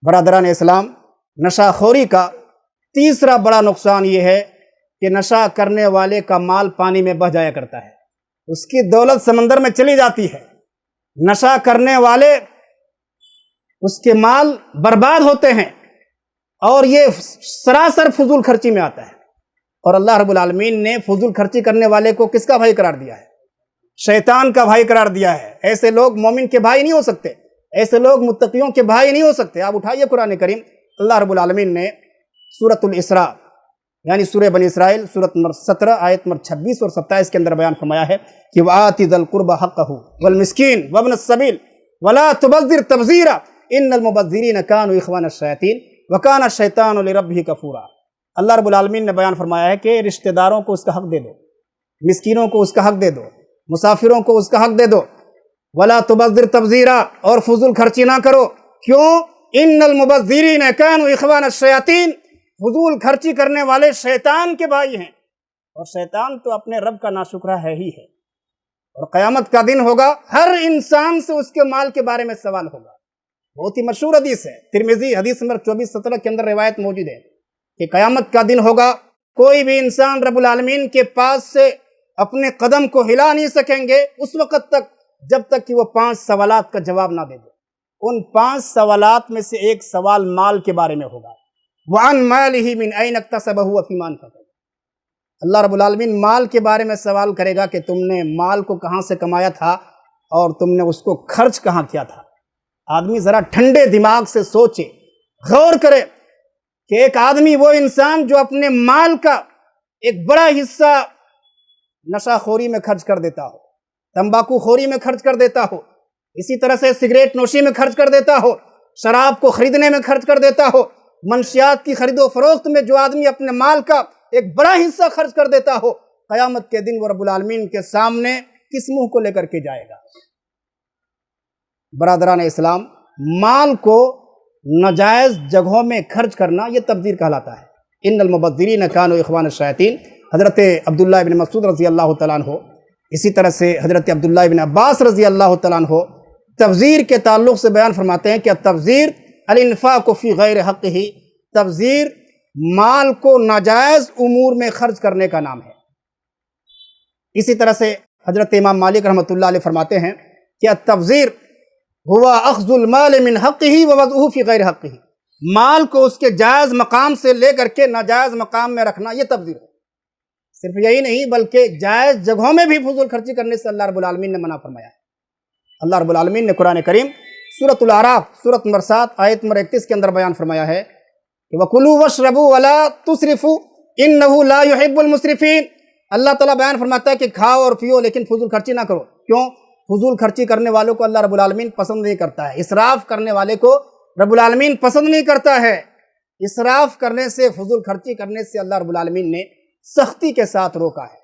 برادران اسلام، نشہ خوری کا تیسرا بڑا نقصان یہ ہے کہ نشہ کرنے والے کا مال پانی میں بہہ جایا کرتا ہے، اس کی دولت سمندر میں چلی جاتی ہے۔ نشہ کرنے والے اس کے مال برباد ہوتے ہیں اور یہ سراسر فضول خرچی میں آتا ہے۔ اور اللہ رب العالمین نے فضول خرچی کرنے والے کو کس کا بھائی قرار دیا ہے؟ شیطان کا بھائی قرار دیا ہے۔ ایسے لوگ مومن کے بھائی نہیں ہو سکتے، ایسے لوگ متقیوں کے بھائی نہیں ہو سکتے۔ آپ اٹھائیے قرآن کریم، اللہ رب العالمین نے سورۃ الاسراء یعنی سورہ بنی اسرائیل سورۃ نمبر 17 آیت نمبر 26 اور 27 کے اندر بیان فرمایا ہے کہ وَآتِ ذَا الْقُرْبَ حَقَّهُ وَالْمِسْكِينَ وَابْنَ السَّبِيلِ وَلَا تُبَذِّرْ تَبْذِيرًا إِنَّ الْمُبَذِّرِينَ كَانُوا إِخْوَانَ الشَّيَاطِينِ وَكَانَ الشَّيْطَانُ لِرَبِّهِ كَفُورًا۔ اللہ رب العالمین نے بیان فرمایا ہے کہ رشتہ داروں کو اس کا حق دے دو، مسکینوں کو اس کا حق دے دو، مسافروں کو اس کا حق دے دو، وَلَا تُبَذِّرْ تَبْذِيرًا، اور فضول خرچی نہ کرو۔ کیوں؟ إِنَّ الْمُبَذِّرِينَ كَانُوا إِخْوَانَ الشَّيَاطِينِ، فضول خرچی کرنے والے شیطان کے بھائی ہیں، اور شیطان تو اپنے رب کا ناشکرہ ہے ہی ہے۔ اور قیامت کا دن ہوگا، ہر انسان سے اس کے مال کے بارے میں سوال ہوگا۔ بہت ہی مشہور حدیث ہے، ترمذی حدیث نمبر 2417 کے اندر روایت موجود ہے کہ قیامت کا دن ہوگا، کوئی بھی انسان رب العالمین کے پاس سے اپنے قدم کو ہلا نہیں سکیں گے اس وقت تک جب تک کہ وہ 5 سوالات کا جواب نہ دے دے۔ ان 5 سوالات میں سے ایک سوال مال کے بارے میں ہوگا، وَعَنْ مَالِهِ مِنْ أَيْنَ اكْتَسَبَهُ وَفِيمَا أَنفَقَهُ۔ اللہ رب العالمین مال کے بارے میں سوال کرے گا کہ تم نے مال کو کہاں سے کمایا تھا اور تم نے اس کو خرچ کہاں کیا تھا۔ آدمی ذرا ٹھنڈے دماغ سے سوچے، غور کرے کہ ایک آدمی وہ انسان جو اپنے مال کا ایک بڑا حصہ نشہ خوری میں خرچ کر دیتا ہو، تمباکو خوری میں خرچ کر دیتا ہو، اسی طرح سے سگریٹ نوشی میں خرچ کر دیتا ہو، شراب کو خریدنے میں خرچ کر دیتا ہو، منشیات کی خرید و فروخت میں جو آدمی اپنے مال کا ایک بڑا حصہ خرچ کر دیتا ہو، قیامت کے دن وہ رب العالمین کے سامنے کس منہ کو لے کر کے جائے گا؟ برادران اسلام، مال کو ناجائز جگہوں میں خرچ کرنا یہ تبذیر کہلاتا ہے۔ ان المبذرین کانوا اخوان الشیاطین، حضرت عبداللہ ابن مسعود رضی اللہ تعالیٰ عنہ، اسی طرح سے حضرت عبداللہ ابن عباس رضی اللہ تعالیٰ عنہ تبذیر کے تعلق سے بیان فرماتے ہیں کہ التبذیر الانفاق فی غیر حقہ، تبذیر مال کو ناجائز امور میں خرچ کرنے کا نام ہے۔ اسی طرح سے حضرت امام مالک رحمۃ اللہ علیہ فرماتے ہیں کہ التبذیر ہوا اخذ المال من حقہ ووضعہ فی غیر حقہ، مال کو اس کے جائز مقام سے لے کر کے ناجائز مقام میں رکھنا یہ تبذیر ہے۔ صرف یہی نہیں بلکہ جائز جگہوں میں بھی فضول خرچی کرنے سے اللہ رب العالمین نے منع فرمایا ہے۔ اللہ رب العالمین نے قرآن کریم سورۃ الاعراف سورۃ نمبر 7 آیت نمبر 31 کے اندر بیان فرمایا ہے کہ وَكُلُوا وَاشْرَبُوا وَلَا تُسْرِفُوا إِنَّهُ لَا يُحِبُّ الْمُسْرِفِينَ۔ اللہ تعالیٰ بیان فرماتا ہے کہ کھاؤ اور پیو لیکن فضول خرچی نہ کرو۔ کیوں؟ فضول خرچی کرنے والوں کو اللہ رب العالمین پسند نہیں کرتا ہے، اسراف کرنے والے کو رب العالمین پسند نہیں کرتا ہے۔ اسراف کرنے سے، فضول خرچی کرنے سے اللہ رب العالمین نے سختی کے ساتھ روکا ہے۔